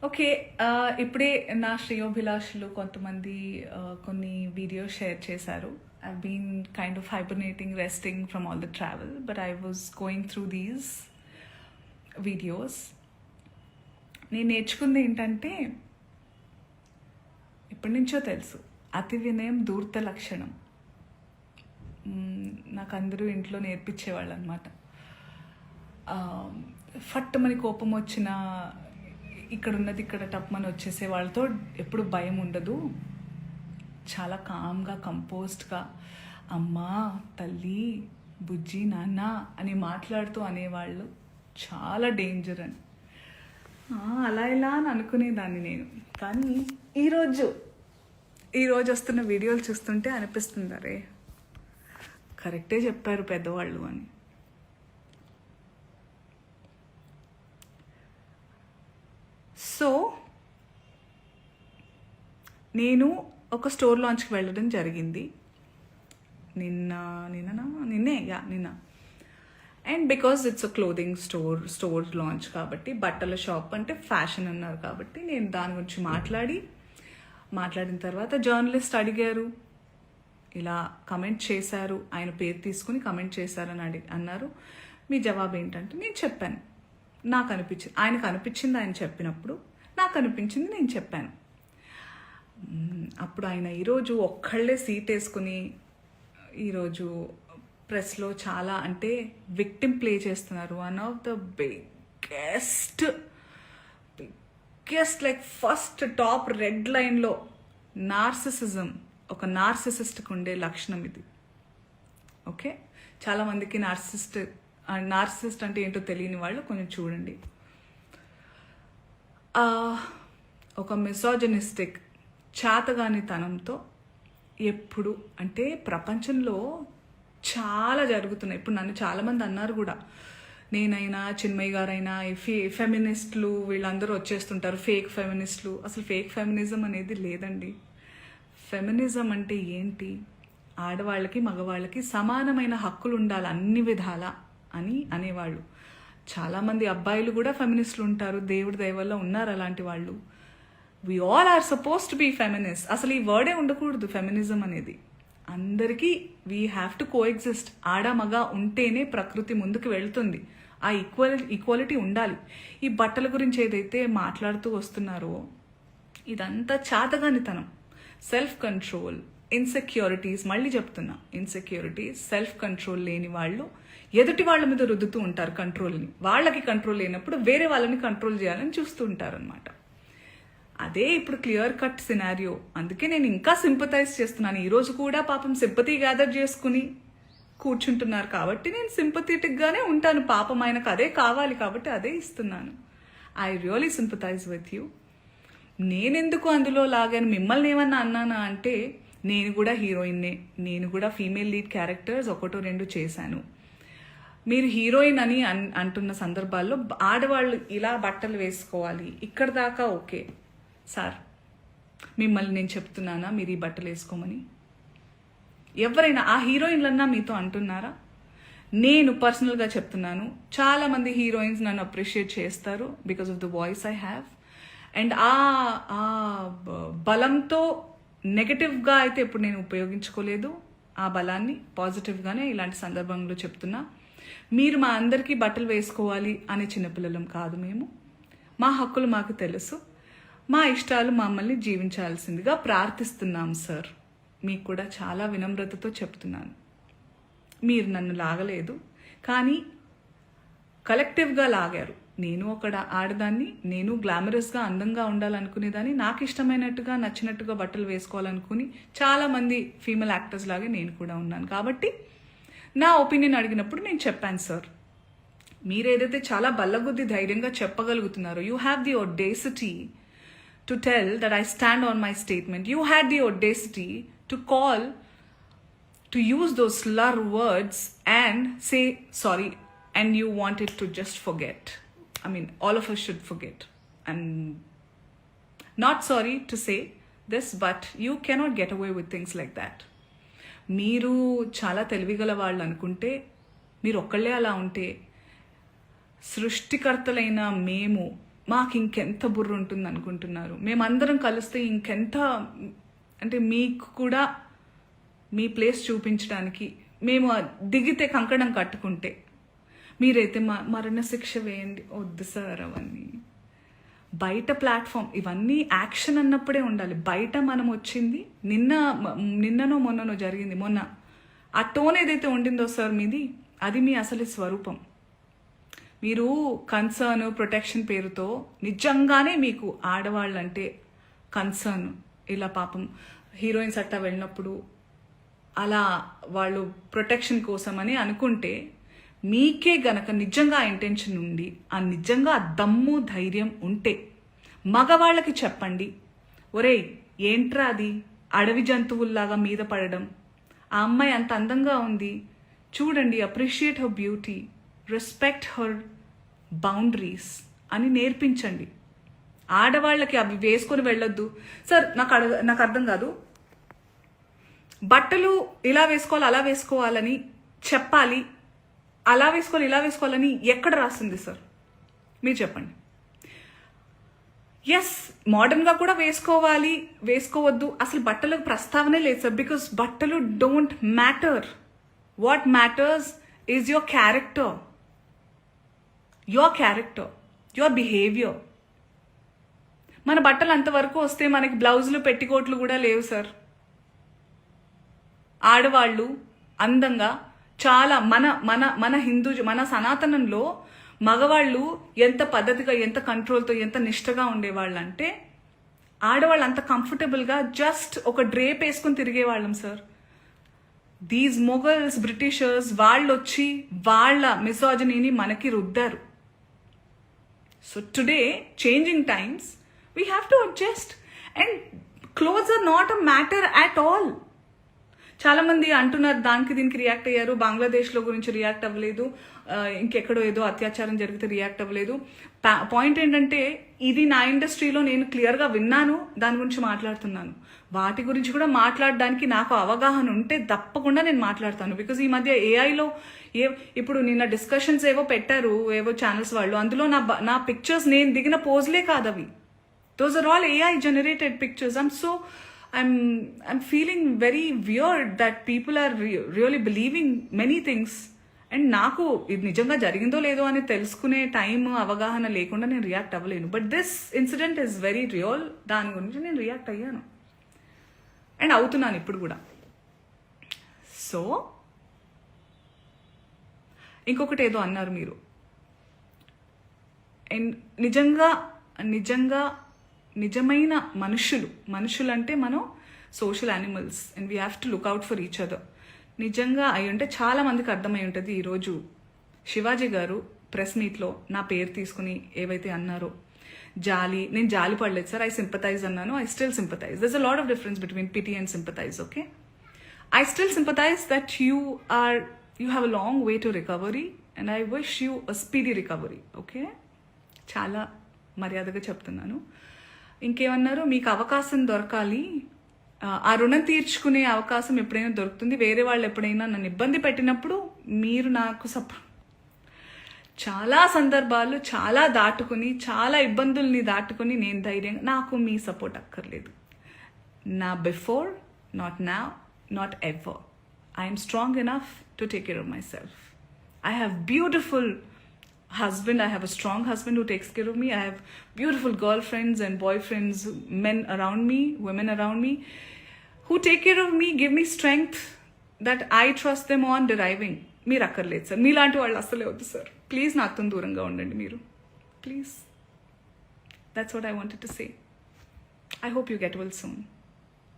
Okay. ఇప్పుడే నా శ్రేయోభిలాషులు కొంతమంది కొన్ని వీడియోస్ షేర్ చేశారు. I've been kind of hibernating, resting from all the travel, but I was going through these videos. నేను నేర్చుకుంది ఏంటంటే, ఎప్పటి నుంచో తెలుసు, అతి వినయం ధూర్త లక్షణం. నాకు అందరూ ఇంట్లో నేర్పించేవాళ్ళు అనమాట. ఫట్టుమని కోపం వచ్చిన ఇక్కడ ఉన్నది ఇక్కడ టప్మని వచ్చేసే వాళ్ళతో ఎప్పుడు భయం ఉండదు. చాలా కామ్గా, కంపోజ్డ్గా అమ్మా, తల్లి, బుజ్జి, నాన్న అని మాట్లాడుతూ అనేవాళ్ళు చాలా డేంజర్ అని. అలా ఇలా అని అనుకునేదాన్ని నేను. కానీ ఈరోజు వస్తున్న వీడియోలు చూస్తుంటే అనిపిస్తుంది, అరే కరెక్టే చెప్పారు పెద్దవాళ్ళు అని. సో నేను ఒక స్టోర్ లాంచ్కి వెళ్ళడం జరిగింది నిన్న. And because it's a clothing store launch కాబట్టి, బట్టల షాప్ అంటే ఫ్యాషన్ అన్నారు కాబట్టి, నేను దాని గురించి మాట్లాడిన తర్వాత జర్నలిస్ట్ అడిగారు, ఇలా కమెంట్ చేశారు, ఆయన పేరు తీసుకుని కమెంట్ చేశారని అన్నారు, మీ జవాబు ఏంటంటే నేను చెప్పాను. నాకు అనిపించింది, ఆయనకు అనిపించింది ఆయన చెప్పినప్పుడు, నాకు అనిపించింది నేను చెప్పాను. అప్పుడు ఆయన ఈరోజు ఒక్కళ్ళే సీట్ వేసుకుని ఈరోజు ప్రెస్లో చాలా అంటే విక్టిమ్ ప్లే చేస్తున్నారు. One of the biggest like first top red లైన్లో నార్సిసిజం, ఒక నార్సిసిస్ట్కి ఉండే లక్షణం ఇది. ఓకే, చాలామందికి నార్సిసిస్ట్ అంటే ఏంటో తెలియని వాళ్ళు కొంచెం చూడండి. ఒక మిసోజనిస్టిక్ చాతగానితనంతో ఎప్పుడు అంటే ప్రపంచంలో చాలా జరుగుతున్నాయి. ఇప్పుడు నన్ను చాలామంది అన్నారు కూడా, నేనైనా చిన్మయ్య గారైనా ఫెమినిస్టులు వీళ్ళందరూ వచ్చేస్తుంటారు, ఫేక్ ఫెమినిస్టులు. అసలు ఫేక్ ఫెమినిజం అనేది లేదండి. ఫెమినిజం అంటే ఏంటి? ఆడవాళ్ళకి మగవాళ్ళకి సమానమైన హక్కులు ఉండాలి అన్ని విధాలా అని అనేవాళ్ళు. చాలామంది అబ్బాయిలు కూడా ఫెమినిస్టులు ఉంటారు, దేవుడి దయ వల్ల ఉన్నారు అలాంటి వాళ్ళు. We all are suppose to be feminist. అసలు ఈ వర్డే ఉండకూడదు ఫెమినిజం అనేది. అందరికీ వీ హ్యావ్ టు కోఎగ్జిస్ట్. ఆడ మగ ఉంటేనే ప్రకృతి ముందుకు వెళ్తుంది. ఆ ఈక్వాలిటీ ఉండాలి. ఈ బట్టల గురించి ఏదైతే మాట్లాడుతూ వస్తున్నారో ఇదంతా చాతగానితనం, సెల్ఫ్ కంట్రోల్, ఇన్సెక్యూరిటీస్. మళ్ళీ చెప్తున్నా, ఇన్సెక్యూరిటీస్, సెల్ఫ్ కంట్రోల్ లేని వాళ్ళు ఎదుటి వాళ్ళ మీద రుద్దుతూ ఉంటారు కంట్రోల్ని. వాళ్ళకి కంట్రోల్ లేనప్పుడు వేరే వాళ్ళని కంట్రోల్ చేయాలని చూస్తూ ఉంటారు అనమాట. అదే ఇప్పుడు క్లియర్ కట్ సినారియో. అందుకే నేను ఇంకా సింపథైజ్ చేస్తున్నాను. ఈరోజు కూడా పాపం సింపతి గ్యాదర్ చేసుకుని కూర్చుంటున్నారు కాబట్టి నేను సింపథెటిక్గానే ఉంటాను. పాపం ఆయనకు అదే కావాలి కాబట్టి అదే ఇస్తున్నాను. I really sympathise with you. నేనెందుకు అందులో లాగాను, మిమ్మల్ని ఏమన్నా అన్నానా అంటే, నేను కూడా హీరోయిన్నే, నేను కూడా ఫీమేల్ లీడ్ క్యారెక్టర్స్ 1-2 చేశాను. మీరు హీరోయిన్ అని అంటున్న సందర్భాల్లో ఆడవాళ్ళు ఇలా బట్టలు వేసుకోవాలి, ఇక్కడ దాకా ఓకే సార్. మిమ్మల్ని నేను చెప్తున్నానా మీరు ఈ బట్టలు వేసుకోమని? ఎవరైనా ఆ హీరోయిన్లన్నా మీతో అంటున్నారా? నేను పర్సనల్గా చెప్తున్నాను, చాలామంది హీరోయిన్స్ నన్ను అప్రిషియేట్ చేస్తారు because of the voice I have. And ఆ బలంతో నెగటివ్గా అయితే ఎప్పుడు నేను ఉపయోగించుకోలేదు. ఆ బలాన్ని పాజిటివ్గానే ఇలాంటి సందర్భంలో చెప్తున్నా. మీరు మా అందరికీ బట్టలు వేసుకోవాలి అనే చిన్నపిల్లలం కాదు మేము. మా హక్కులు మాకు తెలుసు, మా ఇష్టాలు మమ్మల్ని జీవించాల్సిందిగా ప్రార్థిస్తున్నాం సార్. మీకు కూడా చాలా వినమ్రతతో చెప్తున్నాను. మీరు నన్ను లాగలేదు, కానీ కలెక్టివ్గా లాగారు. నేను ఒక ఆడదాన్ని, నేను గ్లామరస్గా అందంగా ఉండాలనుకునేదాన్ని, నాకు ఇష్టమైనట్టుగా నచ్చినట్టుగా బట్టలు వేసుకోవాలనుకుని చాలామంది ఫీమేల్ యాక్టర్స్ లాగే నేను కూడా ఉన్నాను. కాబట్టి నా ఒపీనియన్ అడిగినప్పుడు నేను చెప్పాను సార్. మీరు ఏదైతే చాలా బల్లగుద్ది ధైర్యంగా చెప్పగలుగుతున్నారో, you have the audacity to tell that I stand on my statement. You had the audacity to call, to use those slur words and say sorry, and you wanted to just forget. I mean, all of us should forget. I'm not sorry to say this, but you cannot get away with things like that. మీరు చాలా తెలివిగల వాళ్ళు అనుకుంటే, మీరు ఒక్కళ్ళే అలా ఉంటే, సృష్టికర్తలైన మేము మాకు ఇంకెంత బుర్ర ఉంటుంది అనుకుంటున్నారు? మేమందరం కలిస్తే ఇంకెంత, అంటే మీకు కూడా మీ ప్లేస్ చూపించడానికి మేము దిగితే కంకణం కట్టుకుంటే, మీరైతే మరణ శిక్ష వేయండి. వద్దు సార్ అవన్నీ. బయట ప్లాట్ఫామ్ ఇవన్నీ యాక్షన్ అన్నప్పుడే ఉండాలి. బయట మనం వచ్చింది నిన్ననో మొన్ననో జరిగింది. మొన్న ఆ టోన్ ఏదైతే ఉండిందో సార్ మీది, అది మీ అసలు స్వరూపం. మీరు కన్సర్న్ ప్రొటెక్షన్ పేరుతో నిజంగానే మీకు ఆడవాళ్ళంటే కన్సర్న్, ఇలా పాపం హీరోయిన్స్ అట్టా వెళ్ళినప్పుడు అలా వాళ్ళు ప్రొటెక్షన్ కోసం అని అనుకుంటే, మీకే గనక నిజంగా ఇంటెన్షన్ ఉండి ఆ నిజంగా దమ్ము ధైర్యం ఉంటే మగవాళ్ళకి చెప్పండి, ఒరేయ్ ఏంట్రా అది అడవి జంతువుల్లాగా మీద పడడం, ఆ అమ్మాయి అంత అందంగా ఉంది చూడండి, appreciate her beauty, respect her boundaries అని నేర్పించండి. ఆడవాళ్ళకి అవి వేసుకొని వెళ్ళొద్దు సార్. నాకు అర్థం కాదు, బట్టలు ఇలా వేసుకోవాలి అలా వేసుకోవాలని చెప్పాలి, అలా వేసుకోవాలి ఇలా వేసుకోవాలని ఎక్కడ రాస్తుంది సార్? మీరు చెప్పండి. ఎస్, మోడర్న్గా కూడా వేసుకోవాలి, వేసుకోవద్దు, అసలు బట్టలకు ప్రస్తావనే లేదు సార్. బికాస్ బట్టలు don't matter. What matters is your character, your behaviour. మన బట్టలు అంతవరకు వస్తే మనకి బ్లౌజులు పెట్టికోట్లు కూడా లేవు సార్. ఆడవాళ్ళు అందంగా చాలా మన మన మన హిందూ మన సనాతనంలో మగవాళ్ళు ఎంత పద్ధతిగా, ఎంత కంట్రోల్తో, ఎంత నిష్టగా ఉండేవాళ్ళు అంటే, ఆడవాళ్ళు అంత కంఫర్టబుల్గా జస్ట్ ఒక డ్రేప్ వేసుకుని తిరిగేవాళ్ళం సార్. దీస్ మొఘల్స్, బ్రిటిషర్స్ వాళ్ళు వచ్చి వాళ్ళ మిసోజనీని మనకి రుద్దారు. So today changing times we have to adjust, and clothes are not a matter at all. చాలా మంది అంటున్నారు దానికి దీనికి రియాక్ట్ అయ్యారు, బంగ్లాదేశ్లో గురించి రియాక్ట్ అవ్వలేదు, ఇంకెక్కడో ఏదో అత్యాచారం జరిగితే రియాక్ట్ అవ్వలేదు. పాయింట్ ఏంటంటే, ఇది నా ఇండస్ట్రీలో నేను క్లియర్గా విన్నాను, దాని గురించి మాట్లాడుతున్నాను. వాటి గురించి కూడా మాట్లాడడానికి నాకు అవగాహన ఉంటే తప్పకుండా నేను మాట్లాడతాను. బికాజ్ ఈ మధ్య ఏఐలో ఇప్పుడు నిన్న డిస్కషన్స్ ఏవో పెట్టారు ఏవో ఛానల్స్ వాళ్ళు, అందులో నా పిక్చర్స్ నేను దిగిన పోజ్లే కాదు అవి. Those are all AI generated pictures. I'm feeling very weird that people are really believing many things. And నాకు ఇది నిజంగా జరిగిందో లేదో అని తెలుసుకునే టైం, అవగాహన లేకుండా నేను రియాక్ట్ అవ్వలేను. But this incident is very real. దాని గురించి నేను రియాక్ట్ అయ్యాను అండ్ అవుతున్నాను ఇప్పుడు కూడా. సో ఇంకొకటి ఏదో అన్నారు మీరు, అండ్ నిజమైన మనుషులు అంటే మనం social animals and we have to look out for each other. నిజంగా అయి ఉంటే చాలా మందికి అర్థమై ఉంటుంది. ఈరోజు శివాజీ గారు ప్రెస్ మీట్లో నా పేరు తీసుకుని ఏవైతే అన్నారో, నేను జాలి పడలేదు సార్, ఐ సింపథైజ్ అన్నాను. I still sympathise. దర్స్ a lot of difference between pity and sympathise. Okay, I still sympathise that you have a long way to recovery and I wish you a speedy recovery. Okay, చాలా మర్యాదగా చెప్తున్నాను. ఇంకేమన్నారు, మీకు అవకాశం దొరకాలి, ఆ రుణం తీర్చుకునే అవకాశం ఎప్పుడైనా దొరుకుతుంది, వేరే వాళ్ళు ఎప్పుడైనా నన్ను ఇబ్బంది పెట్టినప్పుడు మీరు నాకు చాలా సందర్భాలు చాలా ఇబ్బందుల్ని దాటుకుని నేను ధైర్యంగా, నాకు మీ సపోర్ట్ అక్కర్లేదు. నా before, not now, not ever. I'm strong enough to take care of my self. I have beautiful husband. I have a strong husband who takes care of me. I have beautiful girlfriends and boyfriends, men around me, women around me, who take care of me, give me strength that I trust them on deriving. మీరు అక్కర్లేదు sir, మీలాంటి వాళ్ళు అస్సలే వద్దు sir. Please నాతో దూరంగా ఉండండి మీరు, please. That's what I wanted to say. I hope you get well soon.